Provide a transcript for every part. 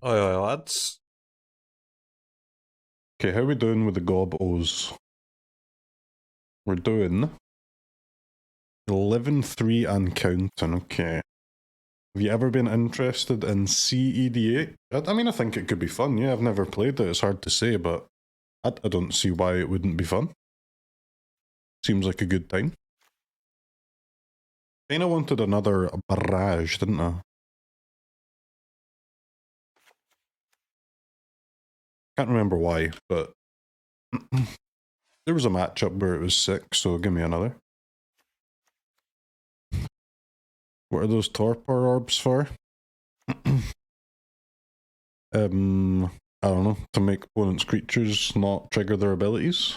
Aye, aye, lads. Okay, how are we doing with the GOBBOS? We're doing 11-3 and counting, okay. Have you ever been interested in CEDA? I mean, I think it could be fun, yeah. I've never played it, it's hard to say, but I don't see why it wouldn't be fun. Seems like a good time. Kinda wanted another barrage, didn't I? Can't remember why, but there was a matchup where it was sick, so give me another. What are those Torpor Orbs for? I don't know, to make opponent's creatures not trigger their abilities.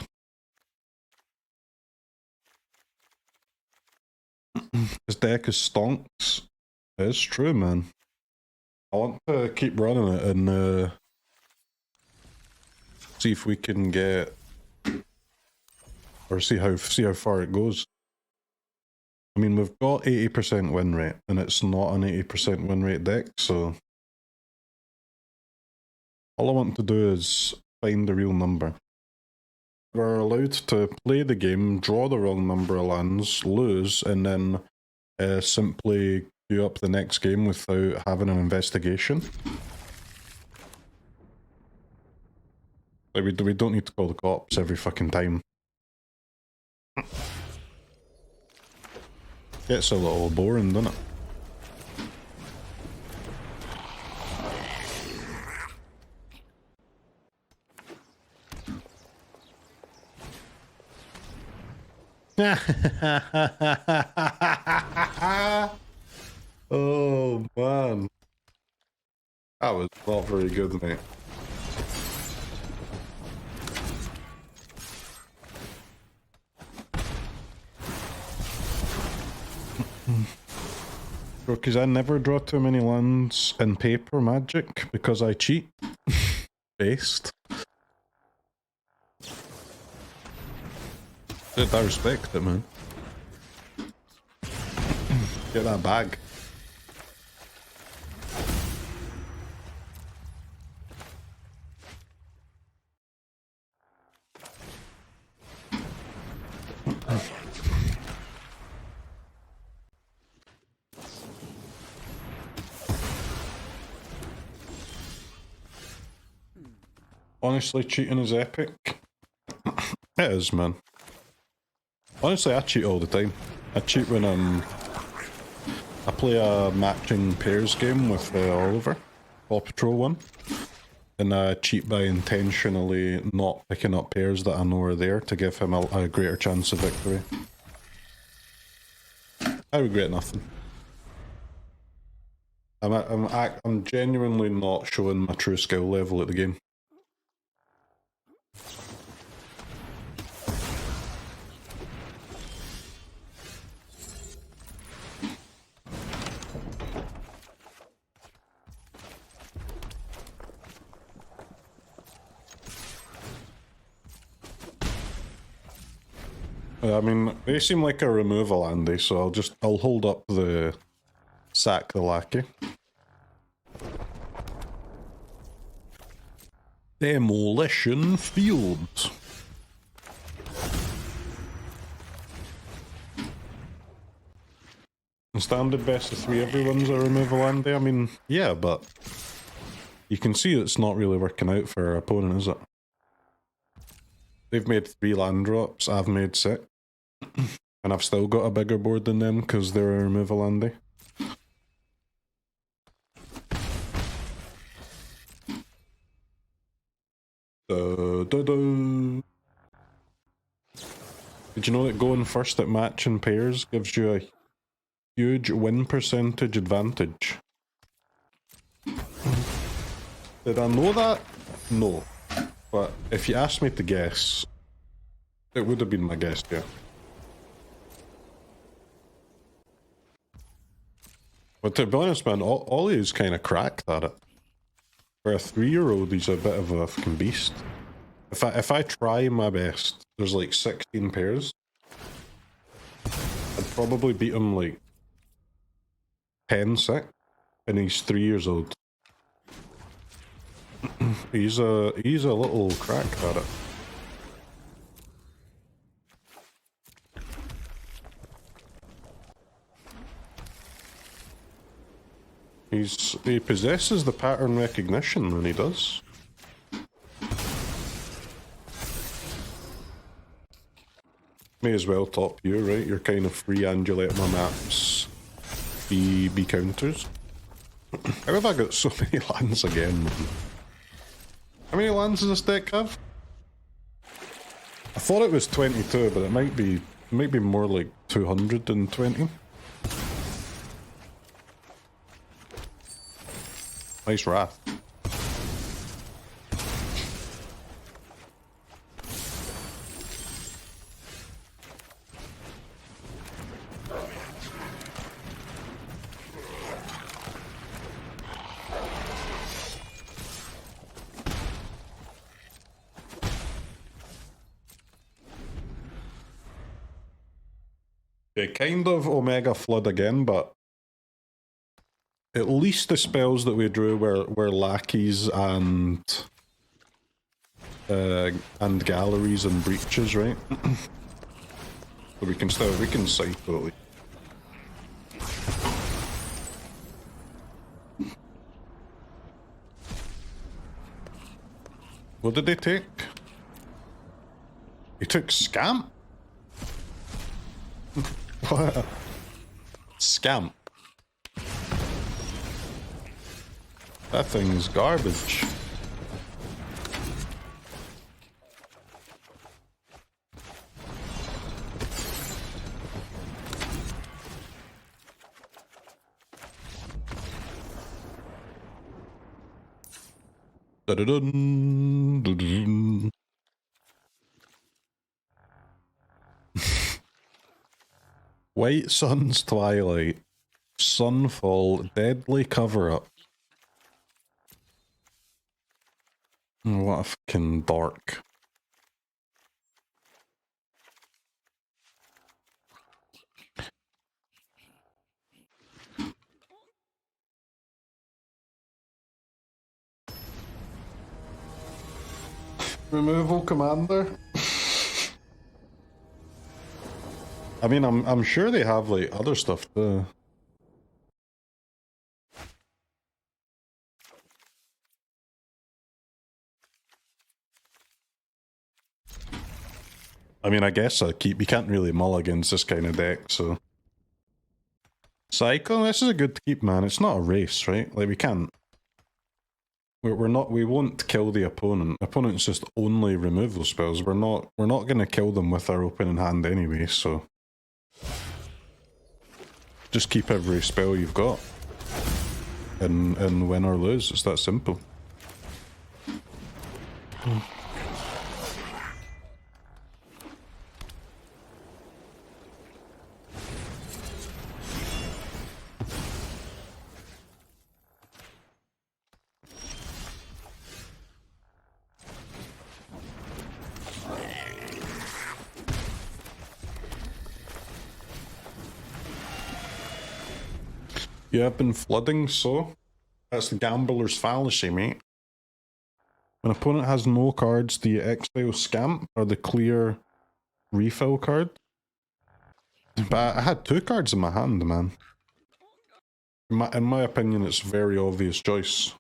His deck is stonks. It's true, man. I want to keep running it and see if we can get, or see how far it goes. I mean, we've got 80% win rate, and it's not an 80% win rate deck, so all I want to do is find the real number. We're allowed to play the game, draw the wrong number of lands, lose, and then simply queue up the next game without having an investigation. Like, we don't need to call the cops every fucking time. Gets a little boring, doesn't it? Oh man, that was not very good, mate. Because I never draw too many lands in paper Magic because I cheat. Based. I respect it, man. Get that bag. Honestly, cheating is epic. It is, man. Honestly, I cheat all the time. I cheat when I play a matching pairs game with Oliver, Paw Patrol one, and I cheat by intentionally not picking up pairs that I know are there to give him a greater chance of victory. I regret nothing. I'm genuinely not showing my true skill level at the game. I mean, they seem like a removal, Andy, so I'll hold up the sack the lackey. Demolition Field. Standard best of 3, everyone's a removal, Andy. I mean, yeah, but you can see it's not really working out for our opponent, is it? They've made 3 land drops, I've made 6. And I've still got a bigger board than them because they're a removal, Andy. Did you know that going first at match and pairs gives you a huge win percentage advantage? Did I know that? No. But if you asked me to guess, it would have been my guess, yeah. But to be honest, man, Ollie is kind of cracked at it. For a 3-year-old, he's a bit of a fucking beast. If I try my best, there's like 16 pairs. I'd probably beat him like 10-6, and he's 3 years old. He's a little crack at it. He possesses the pattern recognition when he does. May as well top you, right? You're kind of free and you let my maps be counters. How have I got so many lands again? How many lands does this deck have? I thought it was 22, but it might be more like 220. Nice wrath. Yeah, kind of Omega Flood again, but at least the spells that we drew were lackeys and galleries and breaches, right? So we can cycle it. What did they take? They took Scamp? What? Scamp. That thing's garbage. Da-da-dun, da-da-dun. White Sun's Twilight, Sunfall, Deadly Cover-Up. What a fucking dark. Removal Commander? I mean, I'm sure they have like other stuff too. I mean, I guess you can't really mull against this kind of deck, so. Cycle, this is a good keep, man. It's not a race, right? Like, we can't. We won't kill the opponent. The opponent's just only removal spells. We're not gonna kill them with our opening hand anyway, so. Just keep every spell you've got. And win or lose, it's that simple. Yeah, I've been flooding, so that's the gambler's fallacy, mate. When an opponent has no cards, do you exile Scamp or the clear refill card? But I had 2 cards in my hand, man. In my opinion, it's a very obvious choice.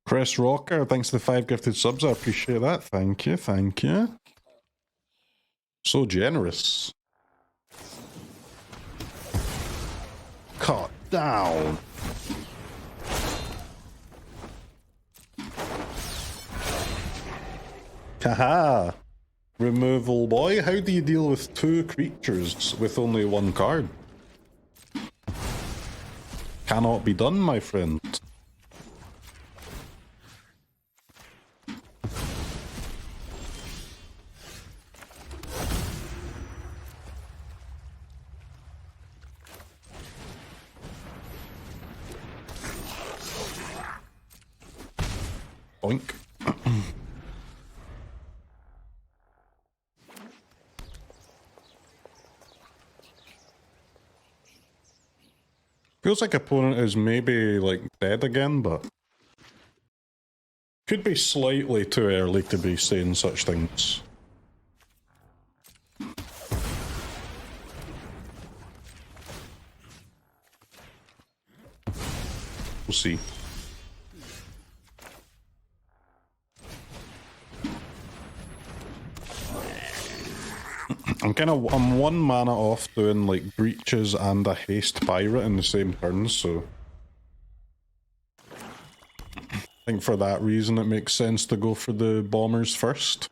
Chris Rocker, thanks for the 5 gifted subs, I appreciate that. Thank you, thank you. So generous. Cut down. Haha. Removal boy, how do you deal with 2 creatures with only 1 card? Cannot be done, my friend. Boink. Feels like opponent is maybe like dead again, but could be slightly too early to be saying such things. We'll see. I'm one mana off doing like Breeches and a Haste Pirate in the same turn, so I think for that reason it makes sense to go for the bombers first.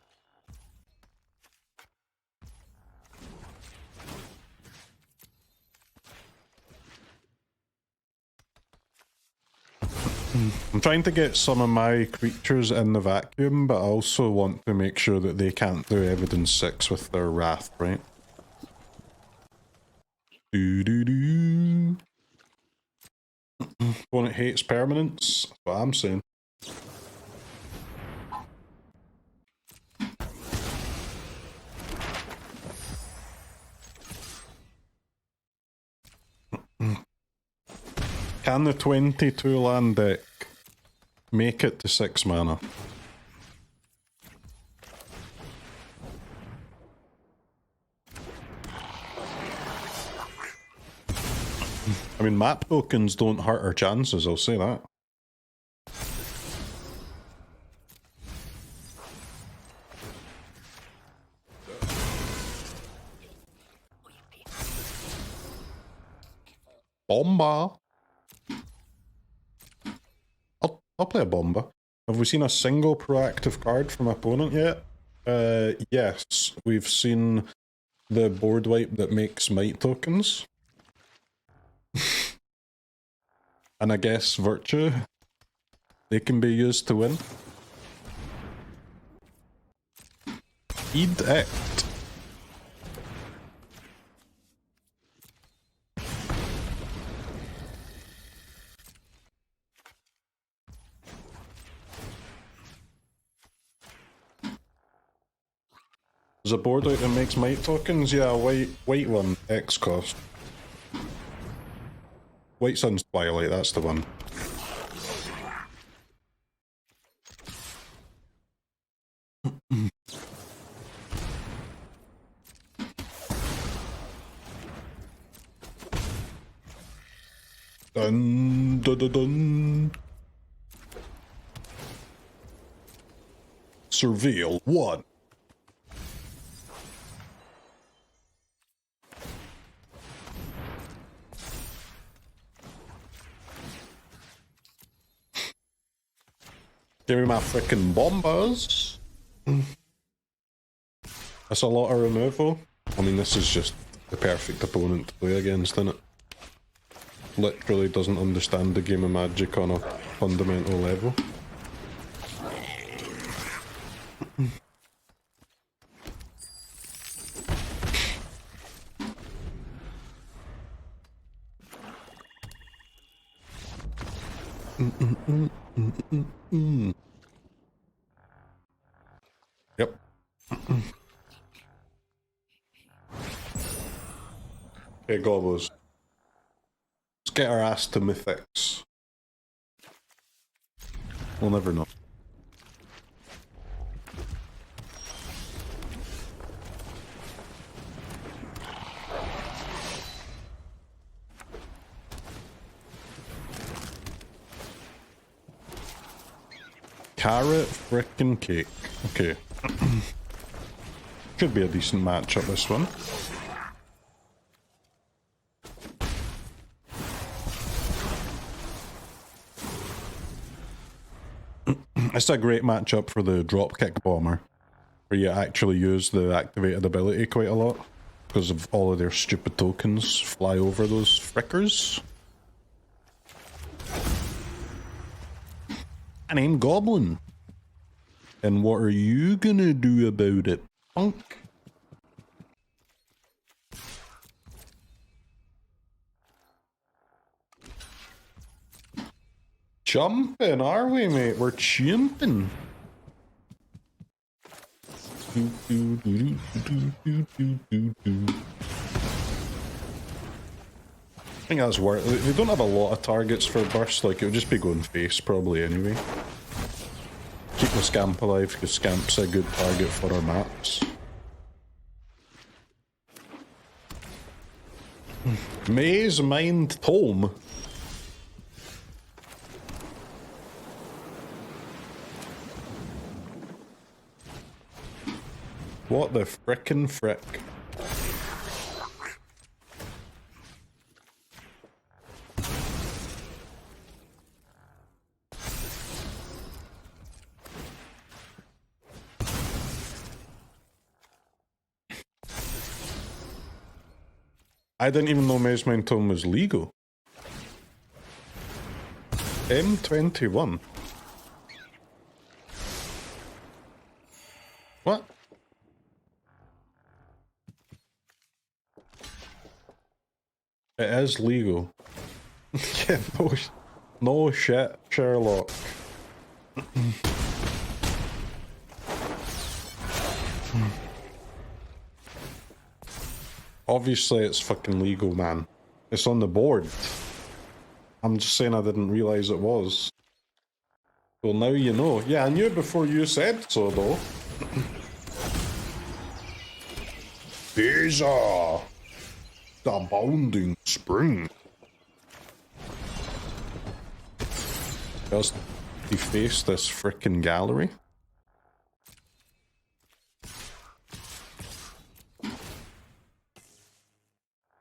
I'm trying to get some of my creatures in the vacuum, but I also want to make sure that they can't do Evidence 6 with their Wrath, right? Doo-doo-doo. Opponent hates permanence, that's what I'm saying. Can the 22 land deck make it to 6 mana? I mean, map tokens don't hurt our chances, I'll say that. Bomber! I'll play a Bomber. Have we seen a single proactive card from opponent yet? Yes. We've seen the board wipe that makes might tokens. And I guess Virtue. They can be used to win. Edict. There's a board out that makes might tokens? Yeah, white one, X cost. White Sun's Twilight, that's the one. Dun dun dun dun. Surveil 1. Give me my frickin' bombers. That's a lot of removal. I mean, this is just the perfect opponent to play against, isn't it? Literally doesn't understand the game of Magic on a fundamental level. Yep. Okay, Gobbos. Let's get our ass to Mythics. We'll never know. Carrot frickin' cake. Okay. Could be a decent matchup, this one. It's a great matchup for the Dropkick Bomber, where you actually use the activated ability quite a lot, because of all of their stupid tokens fly over those frickers. My name's Goblin. And what are you gonna do about it, punk? Jumping, are we, mate? We're chimping. Do, do, do, do, do, do, do, do. think that's worth it. They don't have a lot of targets for burst, like it would just be going face probably anyway. Keep the Scamp alive, because Scamp's a good target for our maps. Maze Mind Tome. What the frickin' frick? I didn't even know Maze Mind Tome was legal. M21. What? It is legal. Yeah, no shit, Sherlock. Obviously it's fucking legal, man. It's on the board. I'm just saying I didn't realise it was. Well, now you know. Yeah, I knew before you said so, though. Pizza! The Bounding Spring. Just deface this frickin' gallery.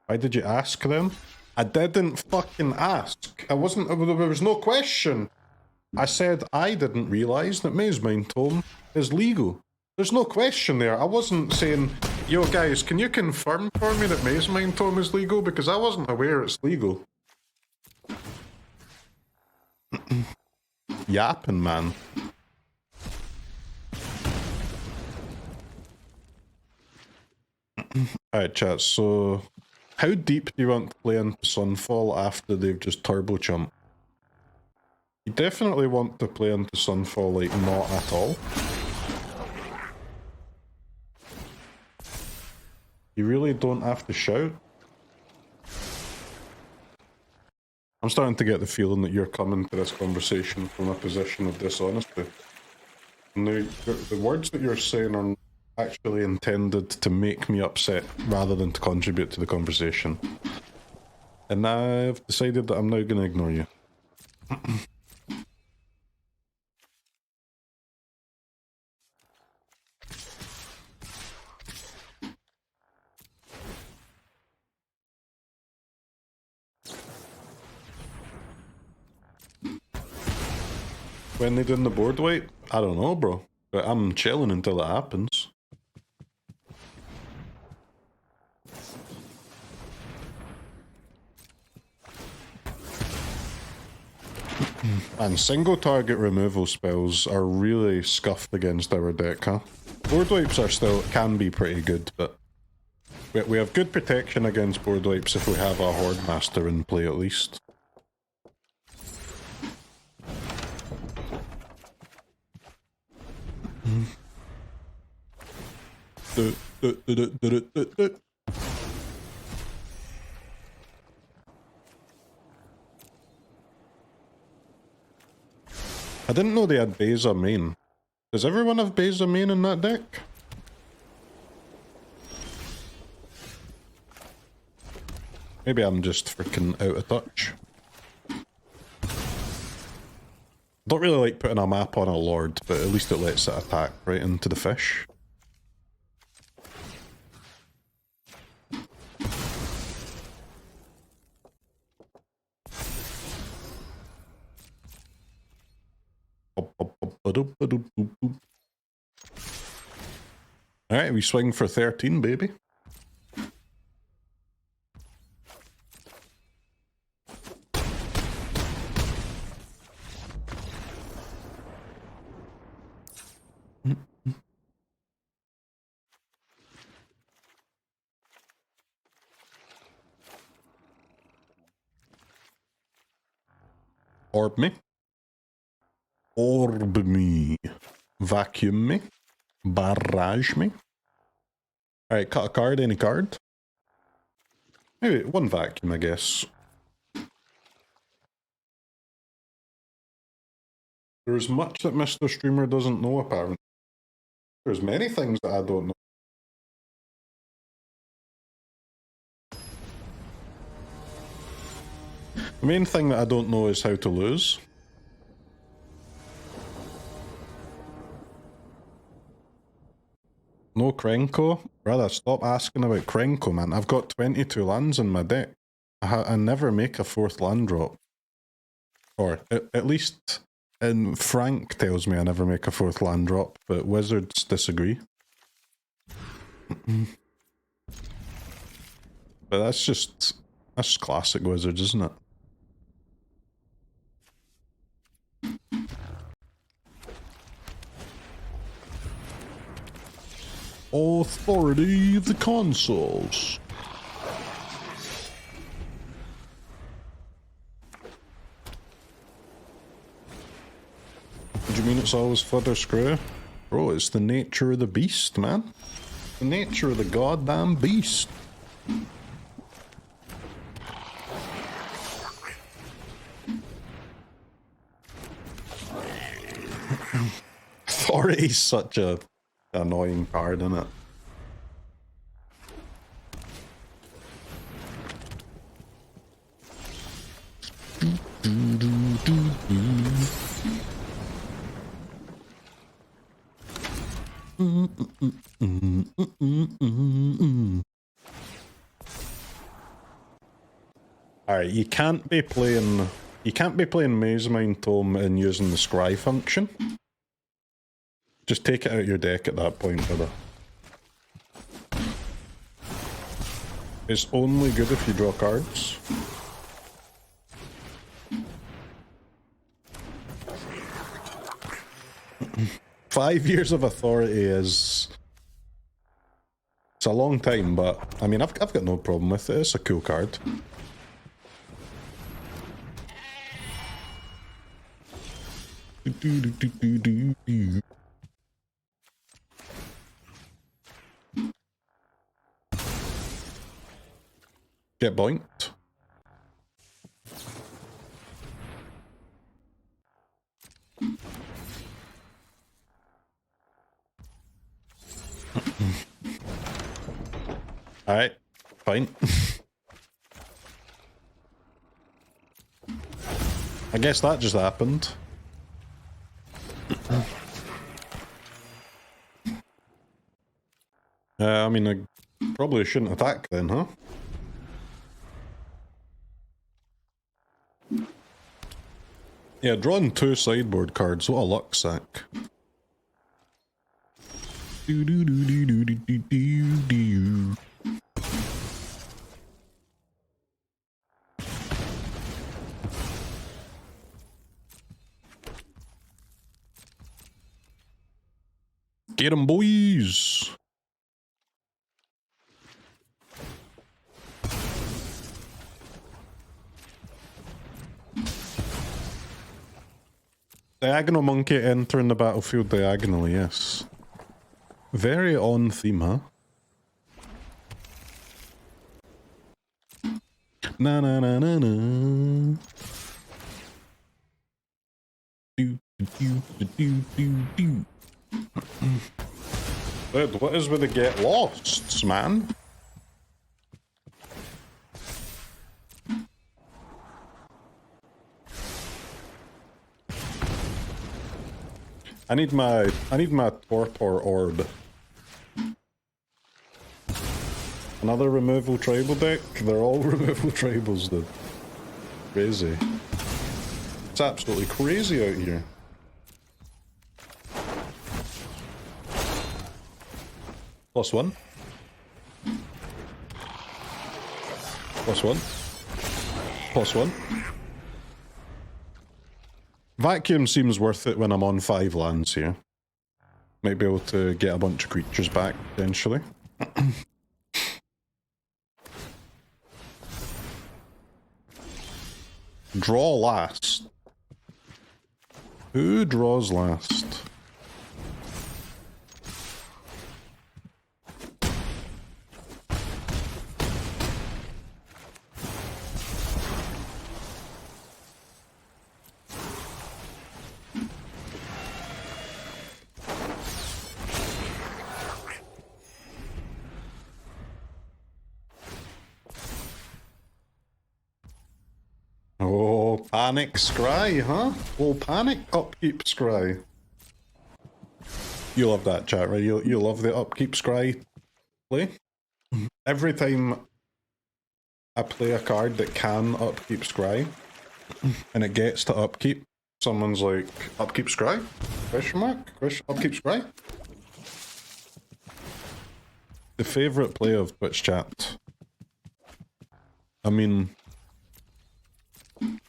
Why did you ask them? I didn't fucking ask. I wasn't. There was no question. I said I didn't realise that Maze Mind Tome is legal. There's no question there. I wasn't saying, yo guys, can you confirm for me that Maze Mind Tome is legal? Because I wasn't aware it's legal. Yapping, man. Alright, chat, so how deep do you want to play into Sunfall after they've just turbo jumped? You definitely want to play into Sunfall like not at all. You really don't have to shout. I'm starting to get the feeling that you're coming to this conversation from a position of dishonesty. And the words that you're saying are actually intended to make me upset rather than to contribute to the conversation. And I've decided that I'm now going to ignore you. When they doing the board wipe? I don't know, bro. But I'm chilling until it happens. And single target removal spells are really scuffed against our deck, huh? Board wipes are still, can be pretty good, but we have good protection against board wipes if we have a Hordemaster in play at least. I didn't know they had Beza main. Does everyone have Beza main in that deck? Maybe I'm just freaking out of touch. Don't really like putting a map on a Lord, but at least it lets it attack right into the fish. Alright, we swing for 13, baby. Orb me. Orb me. Vacuum me. Barrage me. Alright, cut a card, any card. Maybe one vacuum, I guess. There's much that Mr. Streamer doesn't know, apparently. There's many things that I don't know. The main thing that I don't know is how to lose. No Krenko? Brother, stop asking about Krenko, man. I've got 22 lands in my deck. I never make a 4th land drop. Or, at least, and Frank tells me I never make a 4th land drop, but Wizards disagree. But that's just classic Wizards, isn't it? Authority of the consoles. Do you mean it's always further screw? Bro, it's the nature of the beast, man. The nature of the goddamn beast. Authority is such a annoying card, isn't it? Alright, you can't be playing Maze Mind Tome and using the scry function. Just take it out of your deck at that point, brother. It's only good if you draw cards. Five years of authority is... It's a long time, but... I mean, I've got no problem with it. It's a cool card. Get boinked. Alright, fine. I guess that just happened. I mean, I probably shouldn't attack then, huh? Yeah, drawing 2 sideboard cards, what a luck sack. Get 'em, boys! Diagonal monkey entering the battlefield diagonally, yes. Very on theme, huh? Na na na na na. Do do do do do do. Dude, what is with the get losts, man? I need my Torpor Orb. Another removal tribal deck? They're all removal tribals, dude. Crazy. It's absolutely crazy out here. +1. +1. +1. Vacuum seems worth it when I'm on 5 lands here. Might be able to get a bunch of creatures back, potentially. Draw last. Who draws last? panic scry, huh? Little panic upkeep scry. You love that chat, right? You love the upkeep scry play? Every time I play a card that can upkeep scry, and it gets to upkeep, someone's like, upkeep scry? Question mark? Upkeep scry? The favourite play of Twitch chat. I mean,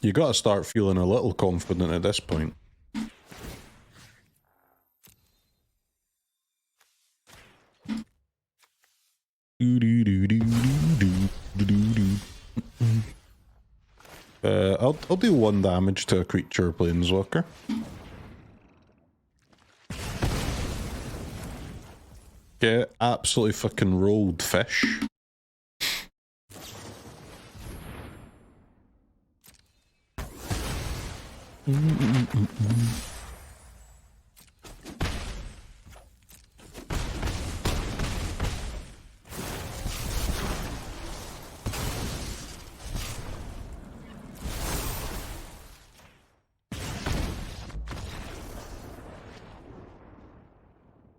you gotta start feeling a little confident at this point. I'll do 1 damage to a creature planeswalker. Get absolutely fucking rolled, fish.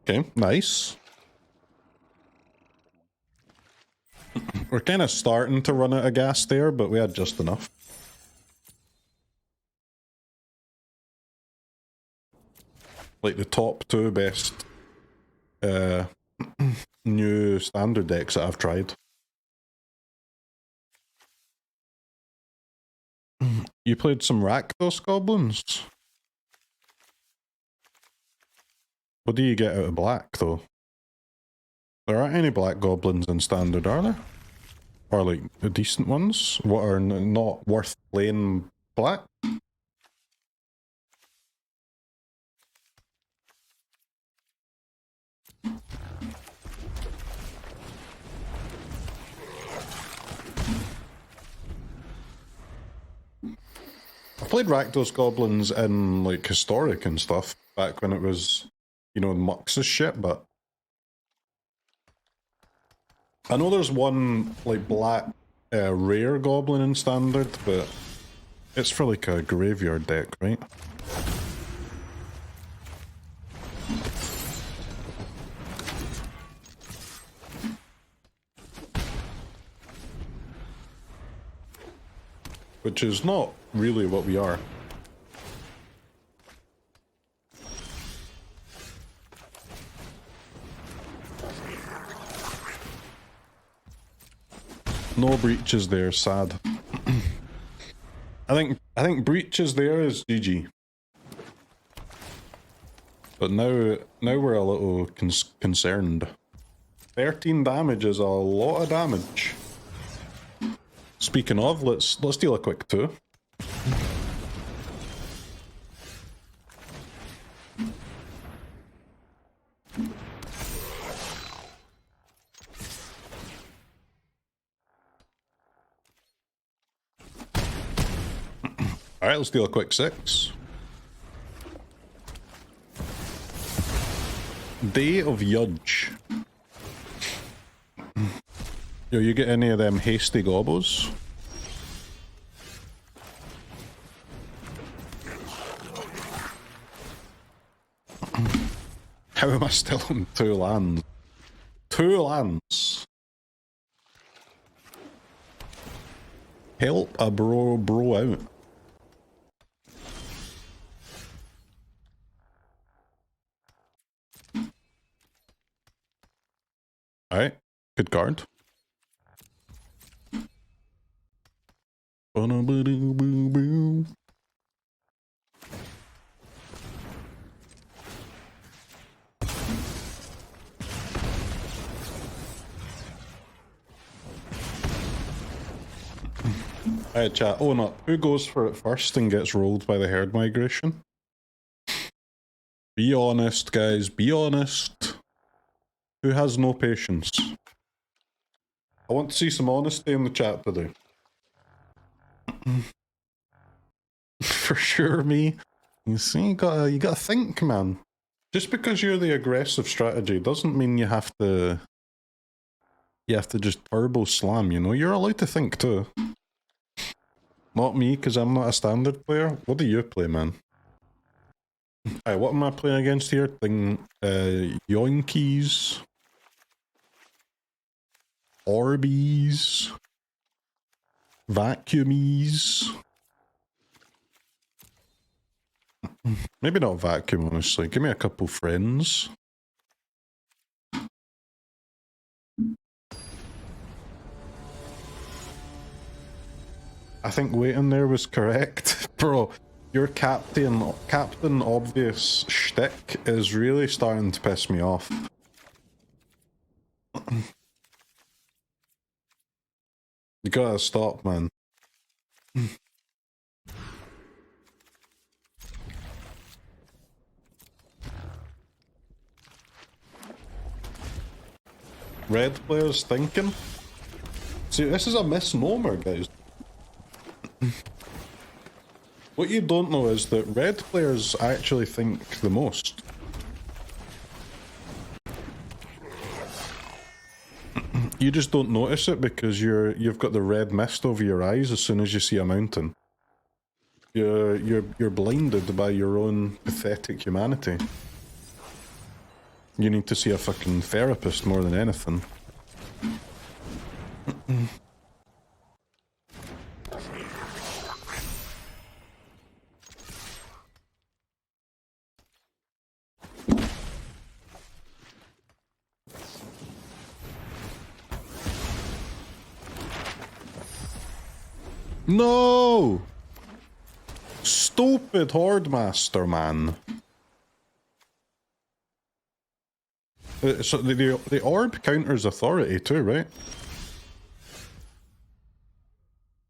Okay, nice. We're kind of starting to run out of gas there, but we had just enough. Like the top 2 best new standard decks that I've tried. You played some Rakdos goblins? What do you get out of black, though? There aren't any black goblins in standard, are there? Or like the decent ones? What are not worth playing black? I played Rakdos goblins in like historic and stuff back when it was, you know, Mux's shit, but I know there's one like black rare goblin in standard, but it's for like a graveyard deck, right? Which is not really what we are. No Breeches there, sad. I think Breeches there is GG. But now we're a little concerned. 13 damage is a lot of damage. Speaking of, let's deal a quick 2. Alright, let's deal a quick 6. Day of Yudge. Yo, you get any of them hasty gobbos? How am I still on 2 lands? 2 lands! Help a bro out. Alright, good card. Alright chat, own up. Who goes for it first and gets rolled by the herd migration? Be honest, guys, be honest. Who has no patience? I want to see some honesty in the chat today. For sure, me. You see, you gotta think, man. Just because you're the aggressive strategy doesn't mean you have to just turbo slam, you know? You're allowed to think too. Not me, because I'm not a standard player. What do you play, man? Alright, what am I playing against here? Yoinkies. Orbies. Vacuumies. Maybe not vacuum, honestly. Give me a couple friends. I think waiting there was correct. Bro, your Captain Obvious shtick is really starting to piss me off. You gotta stop, man. Red players thinking? See, this is a misnomer, guys. What you don't know is that red players actually think the most. You just don't notice it because you've got the red mist over your eyes as soon as you see a mountain. You're blinded by your own pathetic humanity. You need to see a fucking therapist more than anything. No! Stupid Hordemaster, man. So the orb counters authority too, right?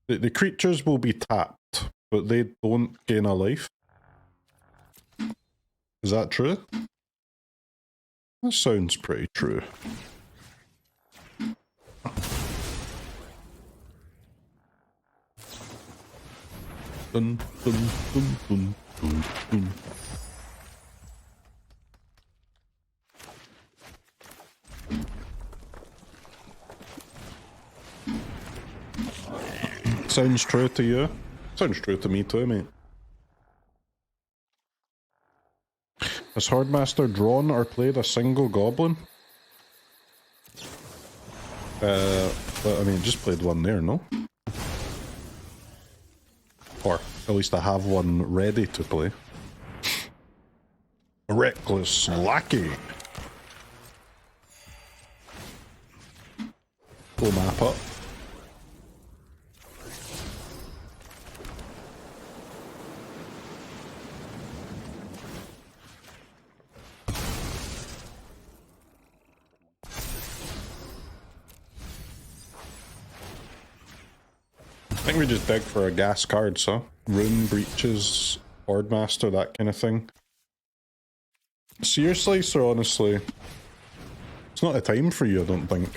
The creatures will be tapped, but they don't gain a life. Is that true? That sounds pretty true. Dun, dun, dun, dun, dun, dun. Sounds true to you? Sounds true to me too, mate. Has Hordemaster drawn or played a single goblin? Well, I mean, just played one there, no? Or at least I have one ready to play. Reckless Lackey. Full map up. I think we just dig for a gas card, so Rune, Breeches, Hordemaster, that kind of thing. Searslicer, honestly, it's not a time for you, I don't think.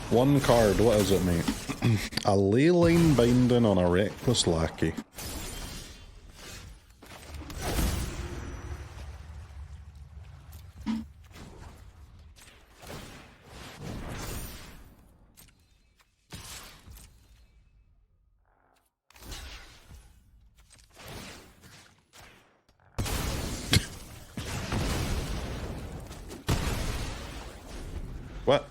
One card, what is it, mate? A Leyline Binding on a Reckless Lackey. What?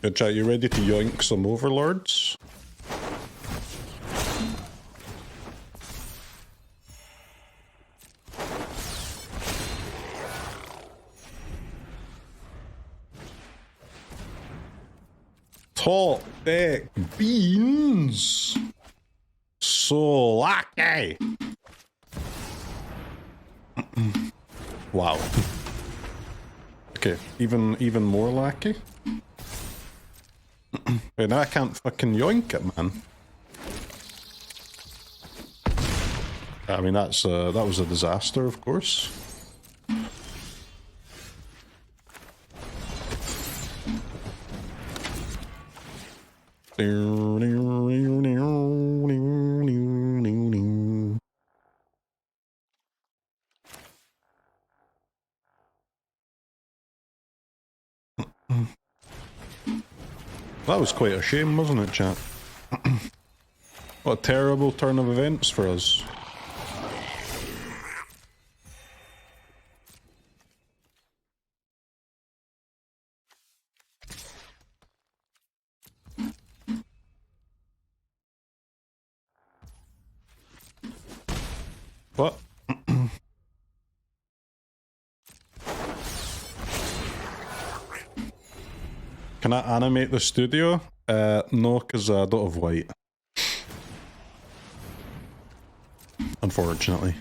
Good chat, you ready to yoink some overlords? Top deck beans! So lucky! Wow. Lackey. Even more Lackey? Wait, now I can't fucking yoink it, man. I mean, that was a disaster, of course. That was quite a shame, wasn't it, chat? What a terrible turn of events for us. What? Can I animate the studio? No, because I don't have white. Unfortunately.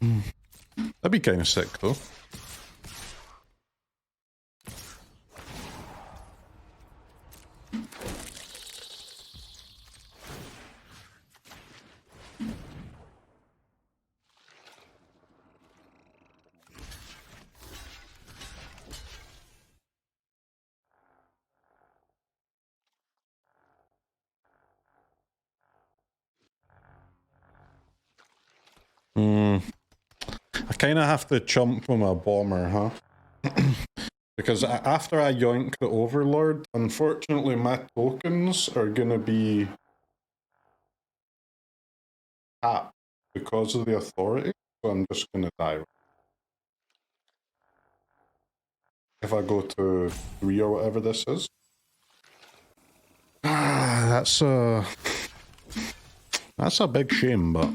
That'd be kind of sick, though. I kind of have to chump with my bomber, huh? Because after I yoink the Overlord, unfortunately my tokens are gonna be tapped because of the authority, so I'm just gonna die. If I go to 3 or whatever this is. That's a big shame, but...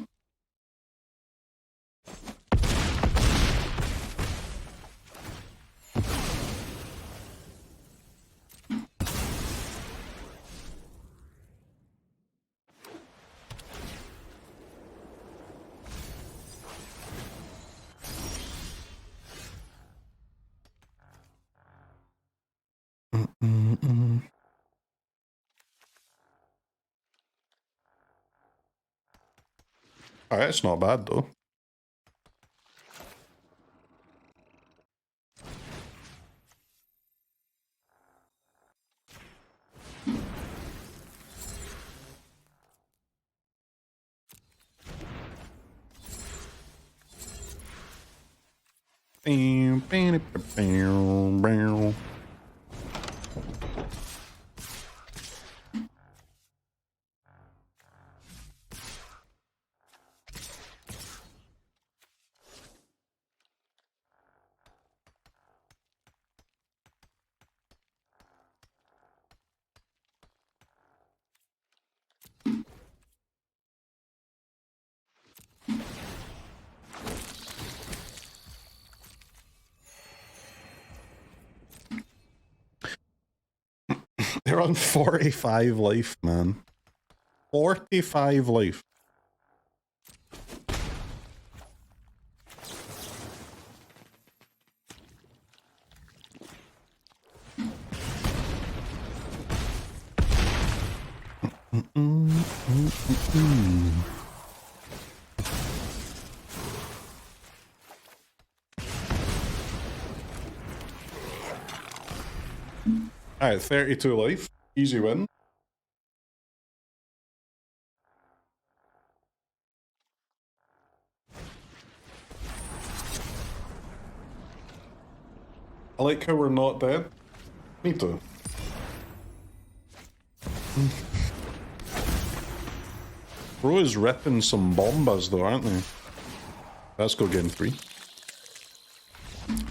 Alright, it's not bad though. They're on 45 life, man. 45 life. Alright, 32 life. Easy win. I like how we're not dead. Me too. Bro is ripping some bombas though, aren't they? Let's go game 3.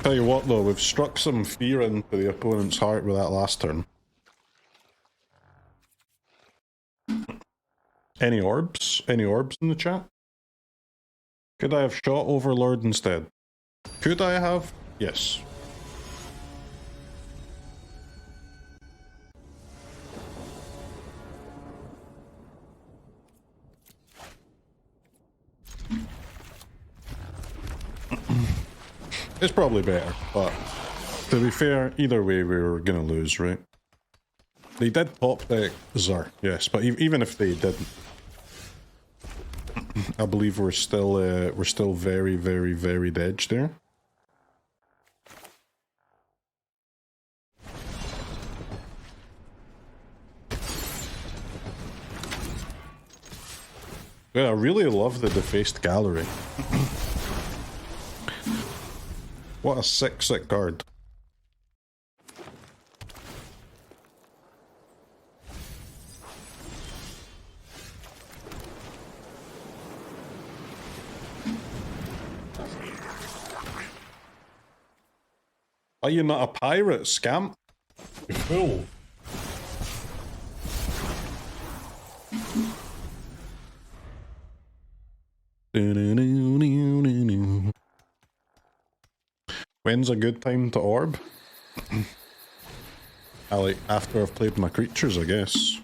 Tell you what though, we've struck some fear into the opponent's heart with that last turn. Any orbs? Any orbs in the chat? Could I have shot Overlord instead? Could I have? Yes. It's probably better, but to be fair, either way we were gonna lose, right? They did top deck Zur, yes, but even if they didn't, I believe we're still very, very, very edge there. Yeah, I really love the Defaced Gallery. What a sick card. Are you not a pirate, Scamp? You fool. When's a good time to orb? After I've played my creatures, I guess.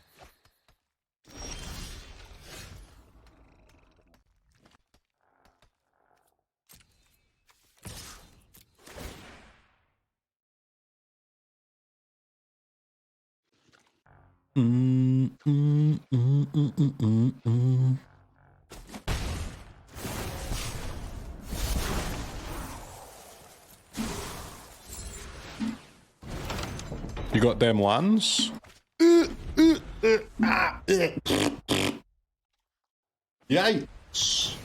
You got them lands? Yikes.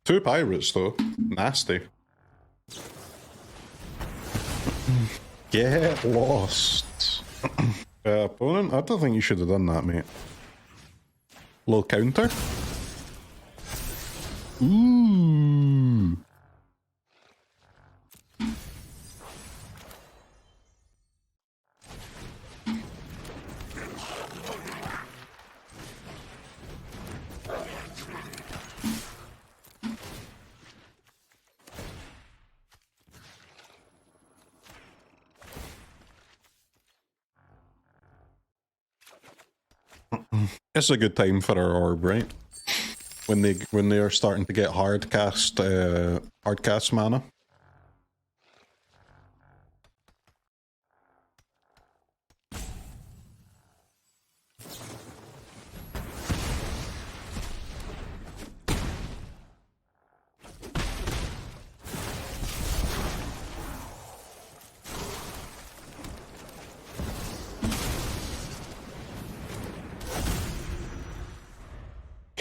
2 pirates though. Nasty. Get lost. Opponent? I don't think you should have done that, mate. Little counter? Ooh. It's a good time for our orb, right? When they are starting to get hard cast mana.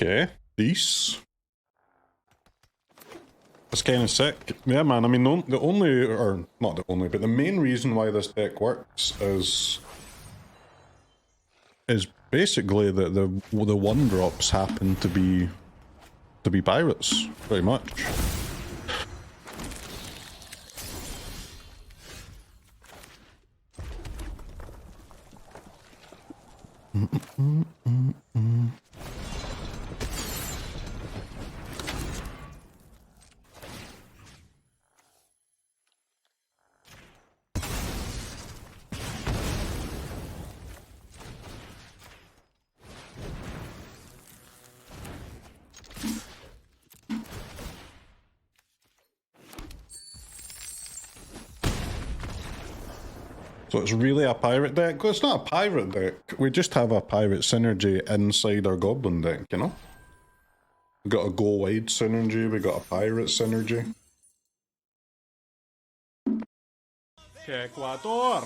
Okay, these. That's kind of sick. Yeah, man, I mean, the only, or not the only, but the main reason why this deck works is basically that the 1-drops happen to be pirates, pretty much. So it's really a pirate deck? Well, it's not a pirate deck. We just have a pirate synergy inside our goblin deck, you know? We got a go wide synergy, we got a pirate synergy. Ecuador!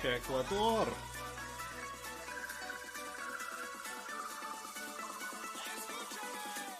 Ecuador!